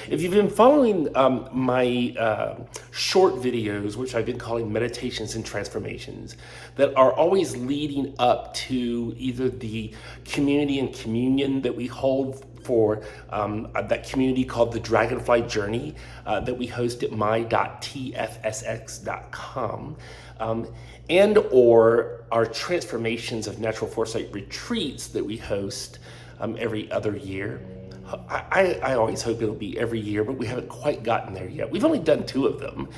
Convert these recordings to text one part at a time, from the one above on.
If you've been following my short videos, which I've been calling meditations and transformations, that are always leading up to either the community and communion that we hold for that community called the Dragonfly Journey that we host at my.tfsx.com, and or our Transformations of Natural Foresight retreats that we host every other year. I always hope it'll be every year, but we haven't quite gotten there yet. We've only done 2 of them,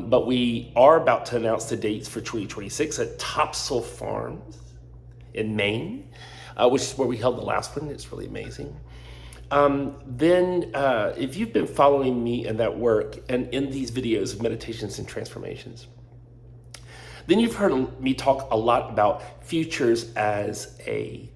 but we are about to announce the dates for 2026 at Topsail Farms in Maine, which is where we held the last one. It's really amazing. If you've been following me in that work and in these videos of meditations and transformations, then you've heard me talk a lot about futures as a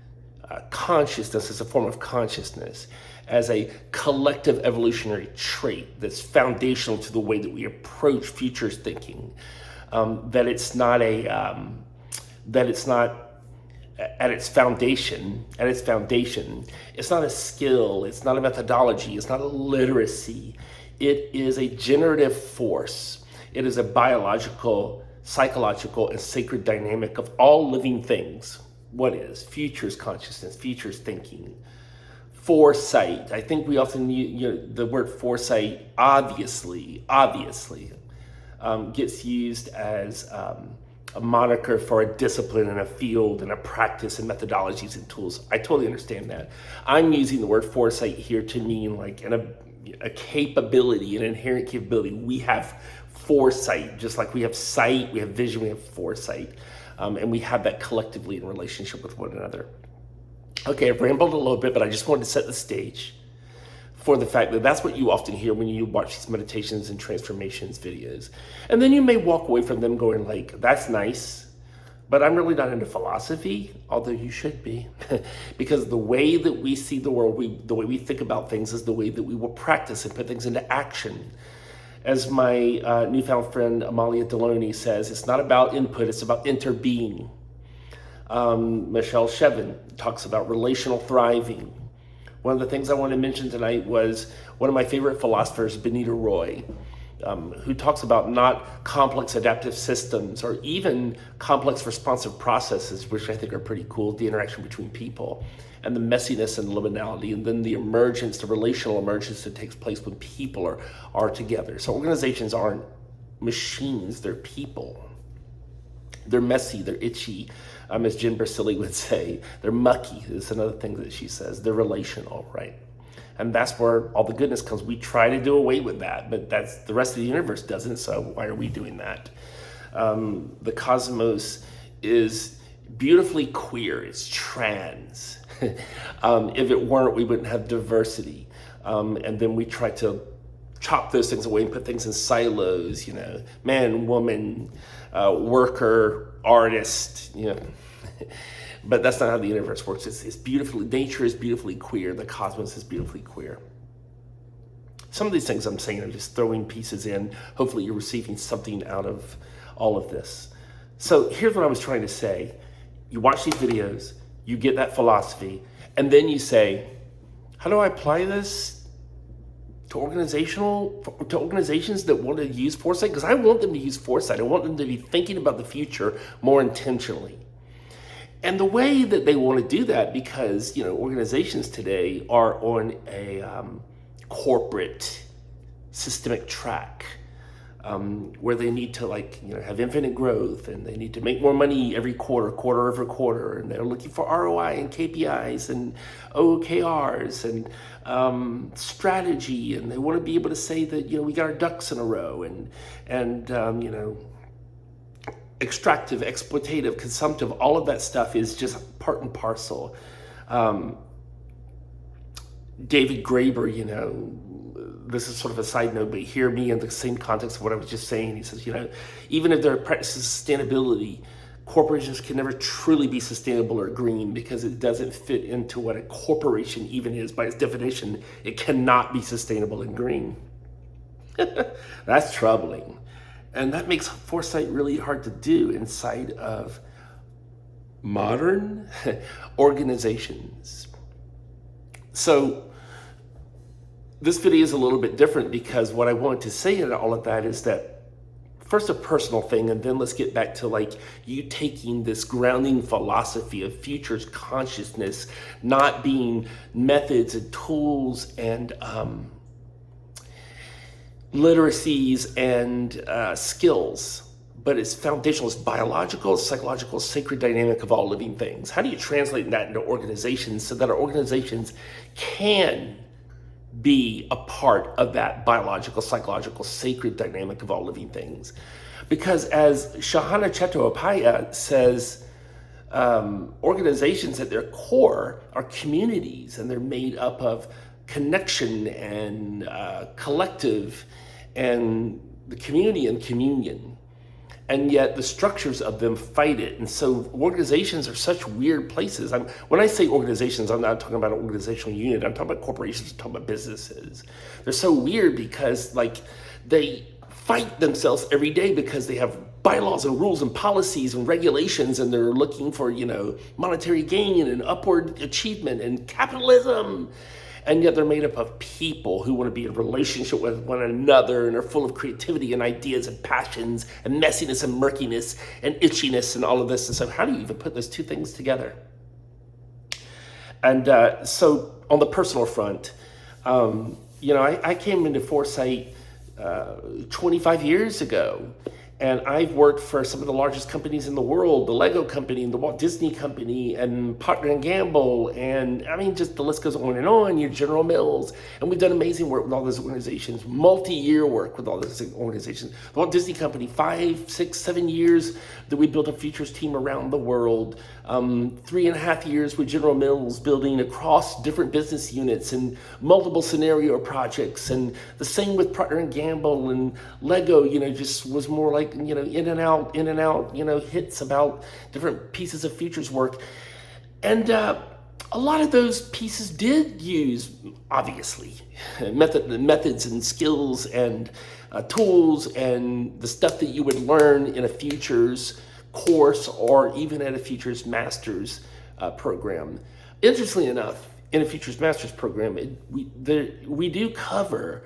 consciousness, as a form of consciousness, as a collective evolutionary trait that's foundational to the way that we approach futures thinking. That it's not at its foundation, it's not a skill, it's not a methodology, it's not a literacy. It is a generative force. It is a biological, psychological, and sacred dynamic of all living things. What is? Futures consciousness, futures thinking, foresight. I think we often use the word foresight, obviously, gets used as a moniker for a discipline and a field and a practice and methodologies and tools. I totally understand that. I'm using the word foresight here to mean like a capability, an inherent capability. We have foresight, just like we have sight, we have vision, we have foresight. And we have that collectively in relationship with one another. Okay, I've rambled a little bit, but I just wanted to set the stage for the fact that that's what you often hear when you watch these meditations and transformations videos. And then you may walk away from them going like, that's nice, but I'm really not into philosophy, although you should be. Because the way that we see the world, the way we think about things is the way that we will practice and put things into action. As my newfound friend Amalia Deloney says, it's not about input, it's about interbeing. Michelle Shevin talks about relational thriving. One of the things I want to mention tonight was one of my favorite philosophers, Benita Roy, who talks about not complex adaptive systems or even complex responsive processes, which I think are pretty cool, the interaction between people, and the messiness and liminality, and then the emergence, the relational emergence that takes place when people are together. So organizations aren't machines, they're people. They're messy, they're itchy, as Jen Brasili would say. They're mucky, is another thing that she says. They're relational, right? And that's where all the goodness comes. We try to do away with that, but that's the rest of the universe doesn't, so why are we doing that? The cosmos is beautifully queer, it's trans. If it weren't, we wouldn't have diversity. And then we try to chop those things away and put things in silos, man, woman, worker, artist, But that's not how the universe works. It's beautifully, nature is beautifully queer. The cosmos is beautifully queer. Some of these things I'm saying, I'm just throwing pieces in. Hopefully you're receiving something out of all of this. So here's what I was trying to say. You watch these videos, you get that philosophy, and then you say, how do I apply this to organizations that want to use foresight? Because I want them to use foresight. I want them to be thinking about the future more intentionally. And the way that they want to do that, because organizations today are on a corporate systemic track where they need to have infinite growth, and they need to make more money every quarter over quarter, and they're looking for ROI and KPIs and OKRs and strategy, and they want to be able to say that we got our ducks in a row, and extractive, exploitative, consumptive, all of that stuff is just part and parcel. David Graeber, this is sort of a side note, but hear me in the same context of what I was just saying. He says, even if there are practices of sustainability, corporations can never truly be sustainable or green because it doesn't fit into what a corporation even is. By its definition, it cannot be sustainable and green. That's troubling. And that makes foresight really hard to do inside of modern organizations. So this video is a little bit different because what I want to say in all of that is that first a personal thing, and then let's get back to like you taking this grounding philosophy of futures consciousness not being methods and tools and literacies and skills, but it's foundational, it's biological, it's psychological, sacred dynamic of all living things. How do you translate that into organizations so that our organizations can be a part of that biological, psychological, sacred dynamic of all living things? Because as Shahana Chettopadhyay says, organizations at their core are communities, and they're made up of connection and collective and the community and communion. And yet the structures of them fight it. And so organizations are such weird places. When I say organizations, I'm not talking about an organizational unit. I'm talking about corporations, I'm talking about businesses. They're so weird because like they fight themselves every day because they have bylaws and rules and policies and regulations, and they're looking for, monetary gain and upward achievement and capitalism. And yet they're made up of people who want to be in relationship with one another, and are full of creativity and ideas and passions and messiness and murkiness and itchiness and all of this. And so how do you even put those two things together? And so on the personal front, I came into Foresight 25 years ago. And I've worked for some of the largest companies in the world, the Lego company and the Walt Disney company and Procter & Gamble. And I mean, just the list goes on, your General Mills. And we've done amazing work with all those organizations, multi-year work with all those organizations. The Walt Disney company, 5, 6, 7 years that we built a futures team around the world. 3.5 years with General Mills, building across different business units and multiple scenario projects. And the same with Procter & Gamble and Lego, just was more like, in and out, hits about different pieces of futures work. And a lot of those pieces did use, obviously, methods and skills and tools and the stuff that you would learn in a futures course or even at a futures master's program. Interestingly enough, in a futures master's program, we do cover,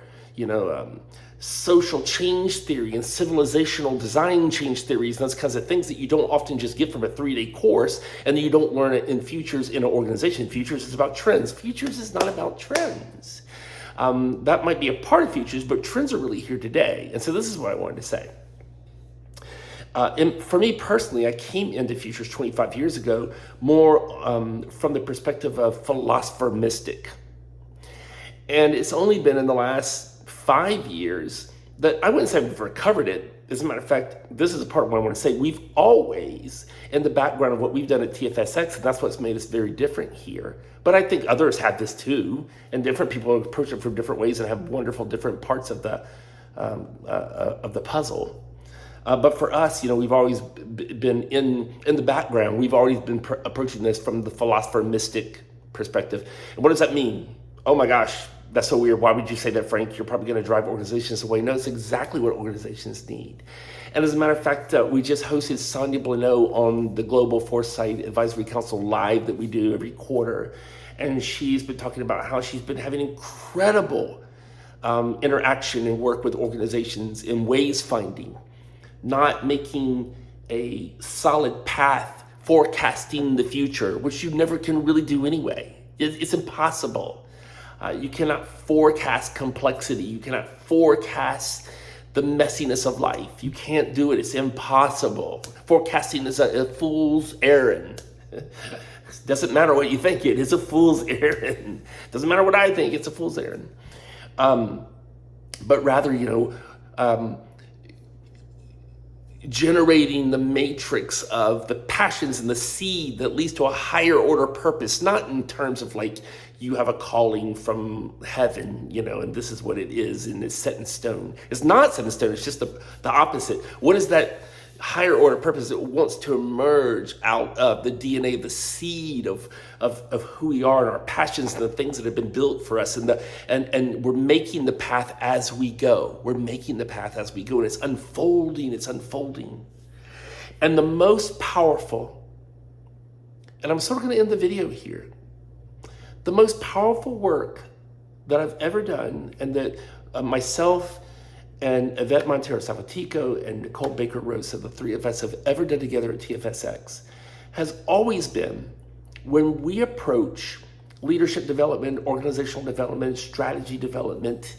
social change theory and civilizational design change theories and those kinds of things that you don't often just get from a 3-day course, and then you don't learn it in futures in an organization. Futures is about trends. Futures is not about trends. That might be a part of futures, but trends are really here today. And so this is what I wanted to say. And for me personally, I came into futures 25 years ago more from the perspective of philosopher mystic. And it's only been in the last 5 years that I wouldn't say we've recovered it. As a matter of fact, this is a part of what I want to say. We've always, in the background of what we've done at TFSX, and that's what's made us very different here. But I think others have this too, and different people approach it from different ways and have wonderful different parts of the puzzle. But for us, we've always been in the background. We've always been approaching this from the philosopher mystic perspective. And what does that mean? Oh my gosh, that's so weird. Why would you say that, Frank? You're probably going to drive organizations away. No, it's exactly what organizations need. And as a matter of fact, we just hosted Sonia Blano on the Global Foresight Advisory Council Live that we do every quarter. And she's been talking about how she's been having incredible interaction and work with organizations in ways finding, not making a solid path, forecasting the future, which you never can really do anyway. It's impossible. You cannot forecast complexity. You cannot forecast the messiness of life. You can't do it. It's impossible. Forecasting is a fool's errand. Doesn't matter what you think, it is a fool's errand. Doesn't matter what I think, it's a fool's errand. But rather, generating the matrix of the passions and the seed that leads to a higher order purpose, not in terms of like you have a calling from heaven, and this is what it is and it's set in stone. It's not set in stone, it's just the opposite. What is that higher order purpose that wants to emerge out of the DNA, the seed of who we are and our passions and the things that have been built for us, and we're making the path as we go. We're making the path as we go, and it's unfolding. And the most powerful, and I'm sort of going to end the video here, the most powerful work that I've ever done, and that myself and Yvette Montero Savatico and Nicole Baker Rosa, the three of us, have ever done together at TFSX, has always been when we approach leadership development, organizational development, strategy development,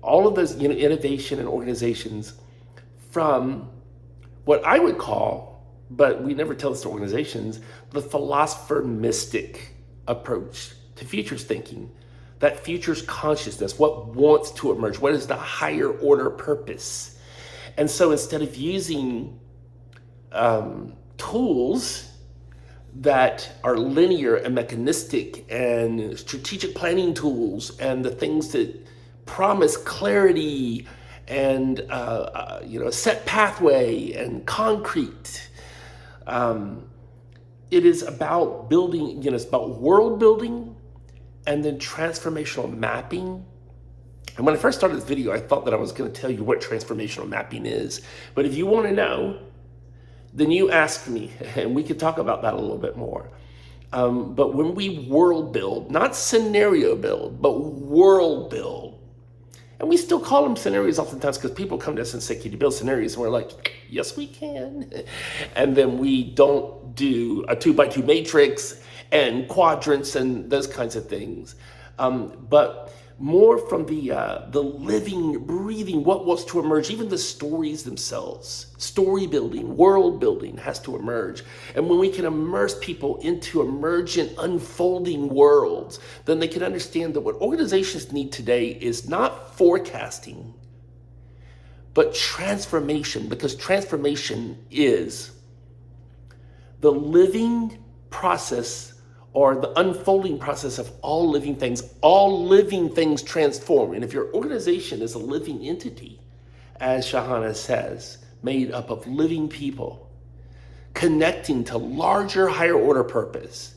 all of those, innovation and organizations, from what I would call, but we never tell this to organizations, the philosopher mystic approach to futures thinking. That futures consciousness, what wants to emerge, what is the higher order purpose. And so instead of using tools that are linear and mechanistic and strategic planning tools and the things that promise clarity and a set pathway and concrete, it is about building, it's about world building and then transformational mapping. And when I first started this video, I thought that I was going to tell you what transformational mapping is. But if you want to know, then you ask me, and we can talk about that a little bit more. But when we world build, not scenario build, but world build, and we still call them scenarios oftentimes because people come to us and say, can you build scenarios? And we're like, yes, we can. And then we don't do a 2x2 matrix and quadrants and those kinds of things. But more from the living, breathing, what wants to emerge, even the stories themselves. Story building, world building has to emerge. And when we can immerse people into emergent, unfolding worlds, then they can understand that what organizations need today is not forecasting, but transformation, because transformation is the living process or the unfolding process of all living things. All living things transform. And if your organization is a living entity, as Shahana says, made up of living people, connecting to larger, higher order purpose,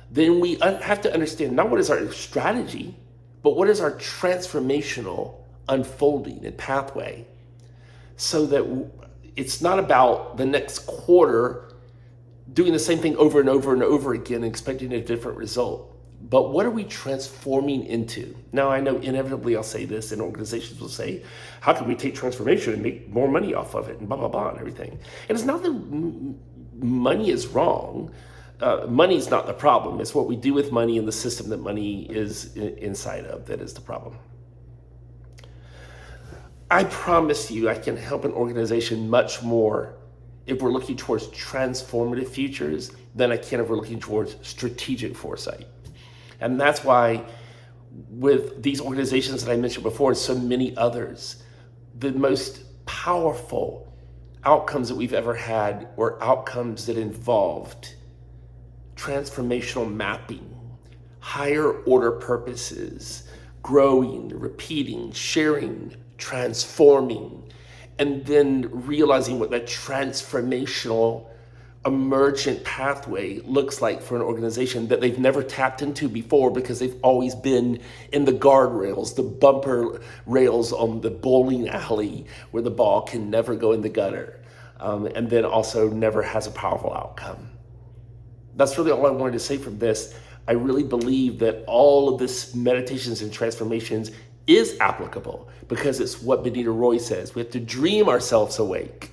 then we have to understand not what is our strategy, but what is our transformational unfolding and pathway, so that it's not about the next quarter doing the same thing over and over and over again, expecting a different result. But what are we transforming into? Now, I know inevitably I'll say this, and organizations will say, how can we take transformation and make more money off of it, and blah, blah, blah, and everything. And it's not that money is wrong. Money is not the problem. It's what we do with money and the system that money is inside of that is the problem. I promise you I can help an organization much more if we're looking towards transformative futures than I can if we're looking towards strategic foresight. And that's why with these organizations that I mentioned before and so many others, the most powerful outcomes that we've ever had were outcomes that involved transformational mapping, higher order purposes, growing, repeating, sharing, transforming, and then realizing what that transformational emergent pathway looks like for an organization that they've never tapped into before because they've always been in the guardrails, the bumper rails on the bowling alley where the ball can never go in the gutter, and then also never has a powerful outcome. That's really all I wanted to say from this. I really believe that all of this meditations and transformations is applicable because it's what Benita Roy says. We have to dream ourselves awake,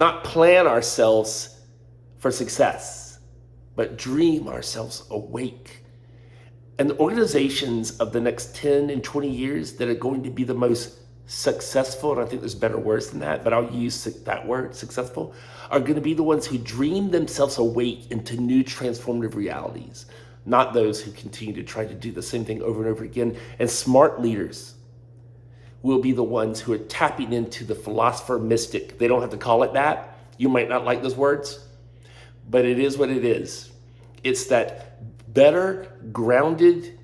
not plan ourselves for success, but dream ourselves awake. And the organizations of the next 10 and 20 years that are going to be the most successful, and I think there's better words than that, but I'll use that word, successful, are going to be the ones who dream themselves awake into new transformative realities, not those who continue to try to do the same thing over and over again. And smart leaders will be the ones who are tapping into the philosopher mystic. They don't have to call it that. You might not like those words, but it is what it is. It's that better grounded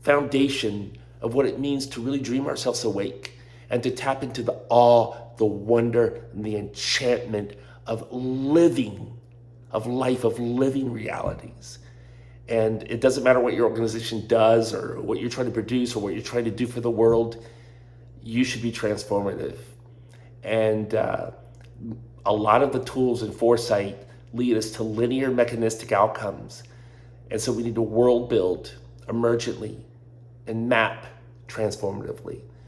foundation of what it means to really dream ourselves awake and to tap into the awe, the wonder, and the enchantment of living, of life, of living realities. And it doesn't matter what your organization does or what you're trying to produce or what you're trying to do for the world, you should be transformative. And a lot of the tools in foresight lead us to linear mechanistic outcomes. And so we need to world build emergently and map transformatively.